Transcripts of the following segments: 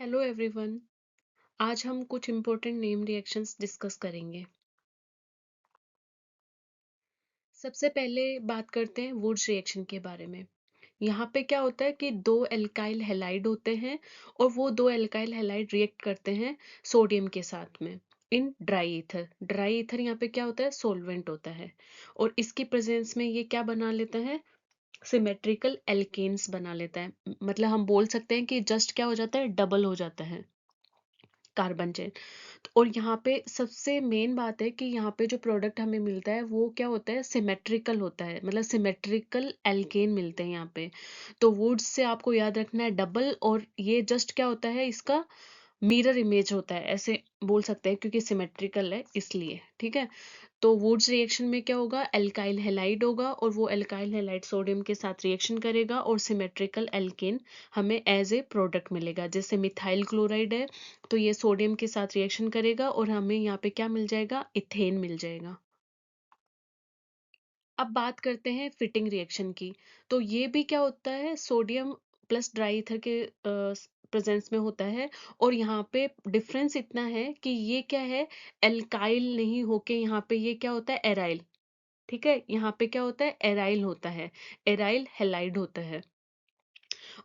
Hello everyone. आज हम कुछ इम्पोर्टेंट नेम रिएक्शंस डिस्कस करेंगे। सबसे पहले बात करते हैं वुड्स रिएक्शन के बारे में। यहाँ पे क्या होता है कि दो एल्काइल हैलाइड होते हैं और वो दो एल्काइल हैलाइड रिएक्ट करते हैं सोडियम के साथ में in dry ether. Dry ether यहाँ पे क्या होता है, सोलवेंट होता है। और इसकी प्रेजेंस में ये क्या बना लेता है, सिमेट्रिकल एल्केन्स बना लेता है। मतलब हम बोल सकते हैं कि जस्ट क्या हो जाता है, डबल हो जाता है कार्बन चेन। और यहाँ पे सबसे मेन बात है कि यहाँ पे जो प्रोडक्ट हमें मिलता है वो क्या होता है, सिमेट्रिकल होता है। मतलब सिमेट्रिकल एल्केन मिलते हैं यहाँ पे। तो वुड्स से आपको याद रखना है डबल, और ये जस्ट क्या होता है, इसका मिरर इमेज होता है, ऐसे बोल सकते हैं, क्योंकि सिमेट्रिकल है इसलिए। ठीक है। तो वुड्स रिएक्शन में क्या होगा, एल्काइल हैलाइड होगा और वो एल्काइल हैलाइड सोडियम के साथ रिएक्शन करेगा और सिमेट्रिकल एल्केन हमें एज ए प्रोडक्ट मिलेगा। जैसे मिथाइल क्लोराइड है तो ये सोडियम के साथ रिएक्शन करेगा और हमें यहाँ पे क्या मिल जाएगा, इथेन मिल जाएगा। अब बात करते हैं फिटिंग रिएक्शन की। तो ये भी क्या होता है, सोडियम प्लस ड्राई ईथर के प्रेजेंस में होता है। और यहाँ पे डिफरेंस इतना है कि ये क्या है, एल्काइल नहीं होके यहाँ पे ये क्या होता है, एराइल। ठीक है, यहाँ पे क्या होता है, एराइल होता है, एराइल हैलाइड होता है।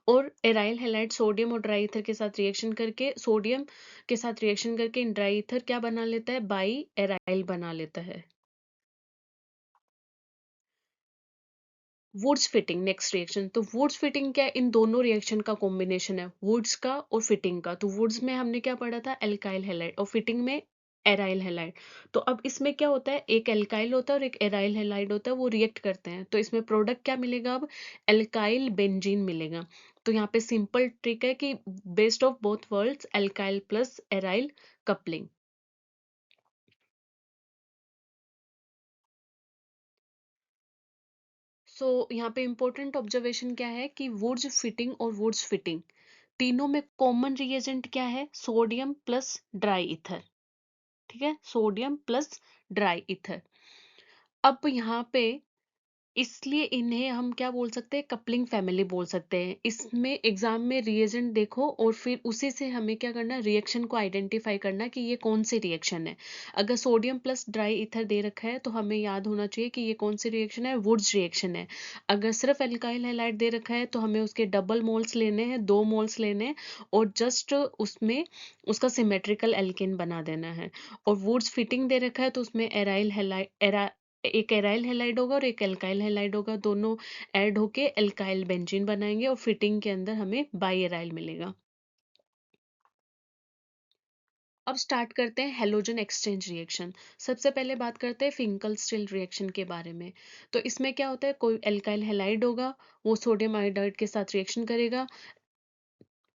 और एराइल हैलाइड सोडियम और ड्राई ईथर के साथ रिएक्शन करके, सोडियम के साथ रिएक्शन करके इन ड्राई ईथर क्या बना लेता है, बाई एराइल बना लेता है। Wurtz Fittig next reaction. तो वुड्स फिटिंग क्या है, इन दोनों रिएक्शन का कॉम्बिनेशन है, वुड्स का और फिटिंग का। तो वुड्स में हमने क्या पढ़ा था, एल्काइल हैलाइड, और फिटिंग में एराइल हैलाइड। तो अब इसमें क्या होता है, एक एल्काइल होता है और एक एराइल हैलाइड होता है, वो रिएक्ट करते हैं। तो इसमें प्रोडक्ट क्या मिलेगा, अब एल्काइल बेंजीन मिलेगा। तो यहाँ पे सिंपल ट्रिक है कि best of both worlds, alkyl plus aryl coupling. So यहाँ पे इंपॉर्टेंट ऑब्जर्वेशन क्या है कि वुड्स फिटिंग और वुड्स फिटिंग तीनों में कॉमन रिएजेंट क्या है, सोडियम प्लस ड्राई ईथर। ठीक है, सोडियम प्लस ड्राई ईथर। अब यहाँ पे इसलिए इन्हें हम क्या बोल सकते हैं, कपलिंग फैमिली बोल सकते हैं। इसमें एग्जाम में रिएजेंट देखो और फिर उसी से हमें क्या करना है, रिएक्शन को आइडेंटिफाई करना कि ये कौन सी रिएक्शन है। अगर सोडियम प्लस ड्राई ईथर दे रखा है तो हमें याद होना चाहिए कि ये कौन सी रिएक्शन है, वुड्स रिएक्शन है। अगर सिर्फ एल्काइल हैलाइड दे रखा है तो हमें उसके डबल मोल्स लेने हैं, 2 मोल्स लेने हैं, और जस्ट उसमें उसका सिमेट्रिकल एल्केन बना देना है। और वुड्स फिटिंग दे रखा है तो उसमें एराइल हैलाइड, एक एराइल हैलाइड होगा और एक एल्काइल हैलाइड होगा, दोनों ऐड होके एल्काइल बेंजीन बनाएंगे और फिटिंग के अंदर हमें बाई एराइल मिलेगा। अब स्टार्ट करते हैं हेलोजन एक्सचेंज रिएक्शन। सबसे पहले बात करते हैं फिंकल स्टील रिएक्शन के बारे में। तो इसमें क्या होता है, कोई एल्काइल हैलाइड होगा, वो सोडियम आयोडाइड के साथ रिएक्शन करेगा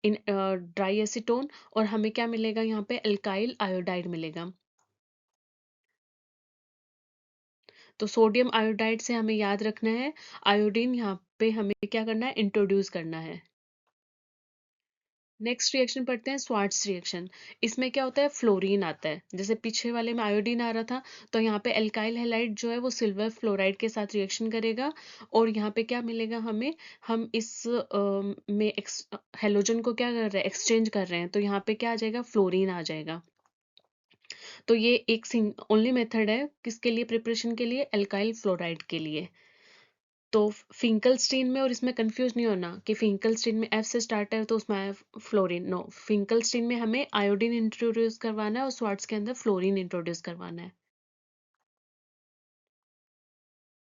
इन ड्राई एसीटोन, और हमें क्या मिलेगा, यहाँ पे एल्काइल आयोडाइड मिलेगा। तो सोडियम आयोडाइड से हमें याद रखना है, आयोडीन यहाँ पे हमें क्या करना है, इंट्रोड्यूस करना है। नेक्स्ट रिएक्शन पढ़ते हैं, स्वार्ट्स रिएक्शन। इसमें क्या होता है, फ्लोरीन आता है। जैसे पीछे वाले में आयोडीन आ रहा था, तो यहाँ पे एल्काइल हैलाइड जो है वो सिल्वर फ्लोराइड के साथ रिएक्शन करेगा, और यहाँ पे क्या मिलेगा हमें, हम इस में हेलोजन को क्या कर रहे हैं, एक्सचेंज कर रहे हैं, तो यहाँ पे क्या आ जाएगा, फ्लोरीन आ जाएगा। तो ये एक ओनली मेथड है किसके लिए, प्रिपरेशन के लिए, एल्काइल फ्लोराइड के लिए। तो फिंकलस्टीन में और इसमें कंफ्यूज नहीं होना कि फिंकलस्टीन में एफ से स्टार्ट है तो उसमें आया फ्लोरीन, नो, फिंकलस्टीन में हमें आयोडीन इंट्रोड्यूस करवाना है और स्वार्ट्स के अंदर फ्लोरीन इंट्रोड्यूस करवाना है।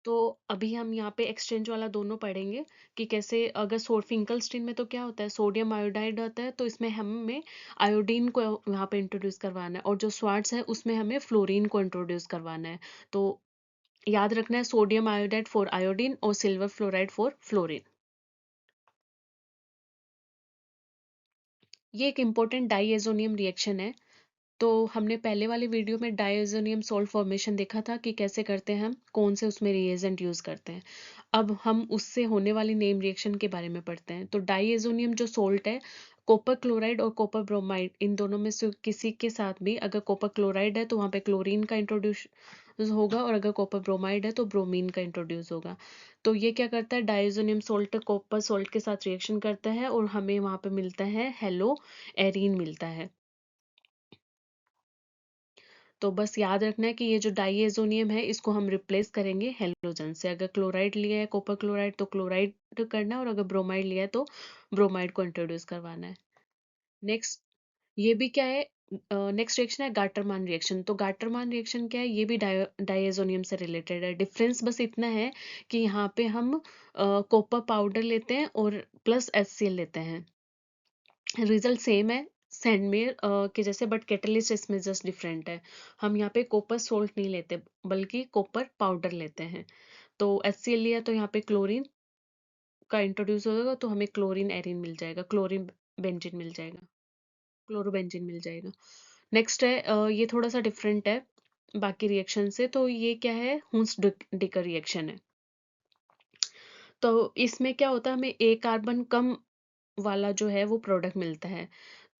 तो अभी हम यहाँ पे एक्सचेंज वाला दोनों पढ़ेंगे कि कैसे। अगर फिंकलस्टीन में तो क्या होता है, सोडियम आयोडाइड होता है, तो इसमें हमें आयोडीन को यहाँ पे इंट्रोड्यूस करवाना है, और जो स्वार्ट्स है उसमें हमें फ्लोरीन को इंट्रोड्यूस करवाना है। तो याद रखना है, सोडियम आयोडाइड फॉर आयोडीन और सिल्वर फ्लोराइड फॉर फ्लोरीन। ये एक इम्पोर्टेंट डाईएजोनियम रिएक्शन है। तो हमने पहले वाली वीडियो में डाईएजोनियम सॉल्ट फॉर्मेशन देखा था कि कैसे करते हैं, हम कौन से उसमें रिएजेंट यूज करते हैं। अब हम उससे होने वाली नेम रिएक्शन के बारे में पढ़ते हैं। तो डाईएजोनियम जो सोल्ट है, कॉपर क्लोराइड और कॉपर ब्रोमाइड, इन दोनों में से किसी के साथ भी अगर कॉपर क्लोराइड है तो वहाँ पे क्लोरीन का इंट्रोड्यूस होगा और अगर कॉपर ब्रोमाइड है तो ब्रोमीन का इंट्रोड्यूस होगा। तो ये क्या करता है, डाइज़ोनियम सॉल्ट कॉपर सॉल्ट के साथ रिएक्शन करता है और हमें वहाँ पे मिलता है हेलो एरीन मिलता है। तो बस याद रखना है कि ये जो डाइएज़ोनियम है इसको हम रिप्लेस करेंगे हैलोजन से। अगर क्लोराइड लिया है कॉपर क्लोराइड तो क्लोराइड करना है और अगर ब्रोमाइड लिया है तो ब्रोमाइड को इंट्रोड्यूस करवाना है। नेक्स्ट ये भी क्या है, नेक्स्ट रिएक्शन है गाटरमान रिएक्शन। तो गाटरमान रिएक्शन क्या है, ये भी डाइएज़ोनियम से रिलेटेड है। डिफरेंस बस इतना है कि यहाँ पे हम कॉपर पाउडर लेते हैं और प्लस HCl लेते हैं। रिजल्ट सेम है सैंडमेयर के जैसे, बट कैटलिस्ट इसमें जस्ट डिफरेंट है। हम यहाँ पे कॉपर सोल्ट नहीं लेते बल्कि कॉपर पाउडर लेते हैं। तो HCl लिया तो यहाँ पे क्लोरीन का इंट्रोड्यूस होगा तो हमें क्लोरीन एरिन मिल जाएगा, क्लोरीन बेंजीन मिल जाएगा, क्लोरोबेंजीन मिल जाएगा। नेक्स्ट है ये थोड़ा सा डिफरेंट है बाकी रिएक्शन से। तो ये क्या है, हुंस डिकर रिएक्शन है। तो इसमें क्या होता है, हमें एक कार्बन कम वाला जो है वो प्रोडक्ट मिलता है।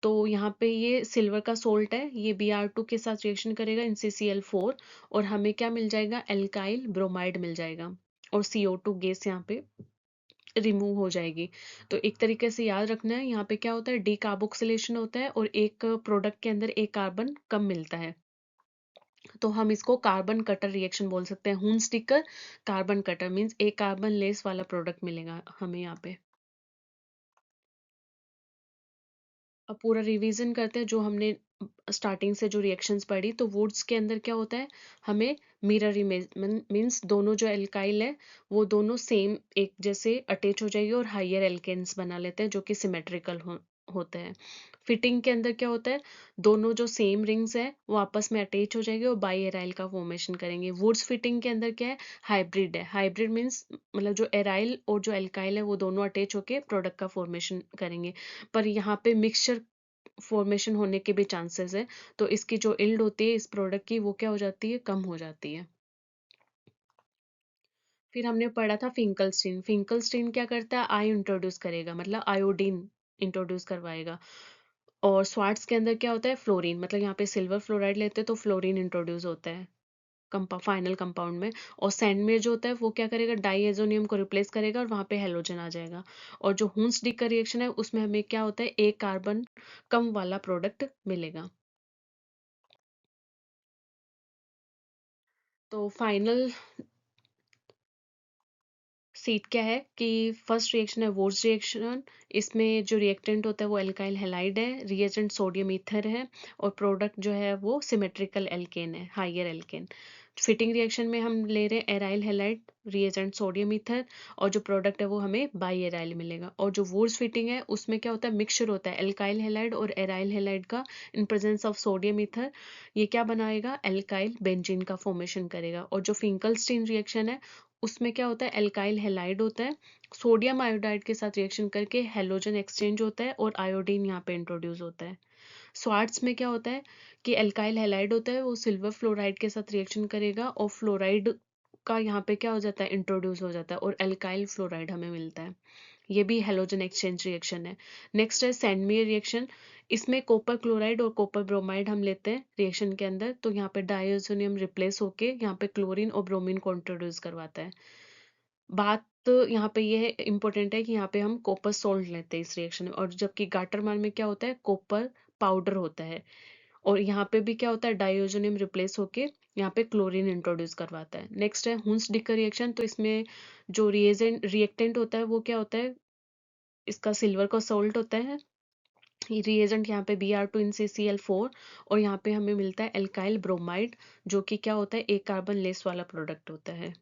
तो यहाँ पे ये सिल्वर का सोल्ट है, ये Br2 के साथ रिएक्शन करेगा NaCl4 और हमें क्या मिल जाएगा, एल्काइल ब्रोमाइड मिल जाएगा और CO2 गैस यहाँ पे रिमूव हो जाएगी। तो एक तरीके से याद रखना है, यहाँ पे क्या होता है, डीकार्बोक्सिलेशन होता है और एक प्रोडक्ट के अंदर एक कार्बन कम मिलता है। तो हम इसको कार्बन कटर रिएक्शन बोल सकते हैं। हुन स्टिकर कार्बन कटर मीन्स एक कार्बन लेस वाला प्रोडक्ट मिलेगा हमें यहाँ पे। अब पूरा रिवीजन करते हैं जो हमने स्टार्टिंग से जो रिएक्शंस पढ़ी। तो वुड्स के अंदर क्या होता है, हमें मिरर इमेज मीन्स दोनों जो एल्काइल है वो दोनों सेम एक जैसे अटैच हो जाएगी और हाइयर एल्केन्स बना लेते हैं जो कि सिमेट्रिकल होते हैं। फिटिंग के अंदर क्या होता है, दोनों जो सेम रिंग्स है वो आपस में अटैच हो जाएंगे और बाई एराइल का फॉर्मेशन करेंगे। वुड्स फिटिंग के अंदर क्या है, हाइब्रिड है। हाइब्रिड मीन्स मतलब जो एराइल और जो एल्काइल है वो दोनों अटैच होके प्रोडक्ट का फॉर्मेशन करेंगे। पर यहाँ पे मिक्सचर फॉर्मेशन होने के भी चांसेस है। तो इसकी जो इल्ड होती है इस प्रोडक्ट की वो क्या हो जाती है, कम हो जाती है। फिर हमने पढ़ा था फिंकलस्टीन। फिंकलस्टीन क्या करता है, आई इंट्रोड्यूस करेगा मतलब आयोडीन इंट्रोड्यूस करवाएगा। और स्वार्ट्स के अंदर क्या होता है, फ्लोरीन मतलब यहाँ पे सिल्वर फ्लोराइड लेते हैं तो फ्लोरीन इंट्रोड्यूस होता है फाइनल कंपाउंड में। और सैंडमेयर जो होता है वो क्या करेगा, डाइएजोनियम को रिप्लेस करेगा और वहां पे हेलोजन आ जाएगा। और जो हुंस डिक का रिएक्शन है उसमें हमें क्या होता है, एक कार्बन कम वाला प्रोडक्ट मिलेगा। तो फाइनल सीट क्या है कि फर्स्ट रिएक्शन है वोर्स रिएक्शन। इसमें जो रिएक्टेंट होता है वो एल्काइल हैलाइड है, रिएजेंट सोडियम ईथर है और प्रोडक्ट जो है वो सिमेट्रिकल एल्केन है, हाइयर एल्केन। फिटिंग रिएक्शन में हम ले रहे हैं aryl halide, reagent sodium ether और जो प्रोडक्ट है वो हमें बाई एराइल मिलेगा। और जो वोर्स फिटिंग है उसमें क्या होता है, मिक्सचर होता है एल्काइल हैलाइड और एराइल हैलाइड का in presence of sodium ether. ये क्या बनाएगा, एल्काइल बेंजीन का फॉर्मेशन करेगा। और जो फिंकलस्टीन रिएक्शन है उसमें क्या होता है, एल्काइल हैलाइड होता है, सोडियम आयोडाइड के साथ रिएक्शन करके हेलोजन एक्सचेंज होता है और आयोडीन यहाँ पे इंट्रोड्यूस होता है। स्वार्ट्स में क्या होता है कि एल्काइल हैलाइड होता है, वो सिल्वर फ्लोराइड के साथ रिएक्शन करेगा और फ्लोराइड का यहाँ पे क्या हो जाता है, इंट्रोड्यूस हो जाता है और एल्काइल फ्लोराइड हमें मिलता है। ये भी हेलोजन एक्सचेंज रिएक्शन है। नेक्स्ट है सैंडमेयर रिएक्शन। इसमें कॉपर क्लोराइड और कॉपर ब्रोमाइड हम लेते हैं रिएक्शन के अंदर। तो यहाँ पे डाइओसोनियम रिप्लेस होके यहाँ पे क्लोरीन और ब्रोमीन को इंट्रोड्यूस करवाता है। बात यहाँ पे ये इम्पोर्टेंट है कि यहाँ पे हम कॉपर सोल्ट लेते हैं इस रिएक्शन में, और जबकि गाटरमान में क्या होता है, कॉपर पाउडर होता है। और यहाँ पे भी क्या होता है, डाइओजोनियम रिप्लेस होके यहाँ पे क्लोरीन इंट्रोड्यूस करवाता है। नेक्स्ट है हुंस डिकर रिएक्शन। तो इसमें जो रिएक्टेंट होता है वो क्या होता है, इसका सिल्वर का सोल्ट होता है। रिएजेंट यहाँ पे Br2 NaCl4 और यहाँ पे हमें मिलता है एल्काइल ब्रोमाइड जो कि क्या होता है, एक कार्बन लेस वाला प्रोडक्ट होता है।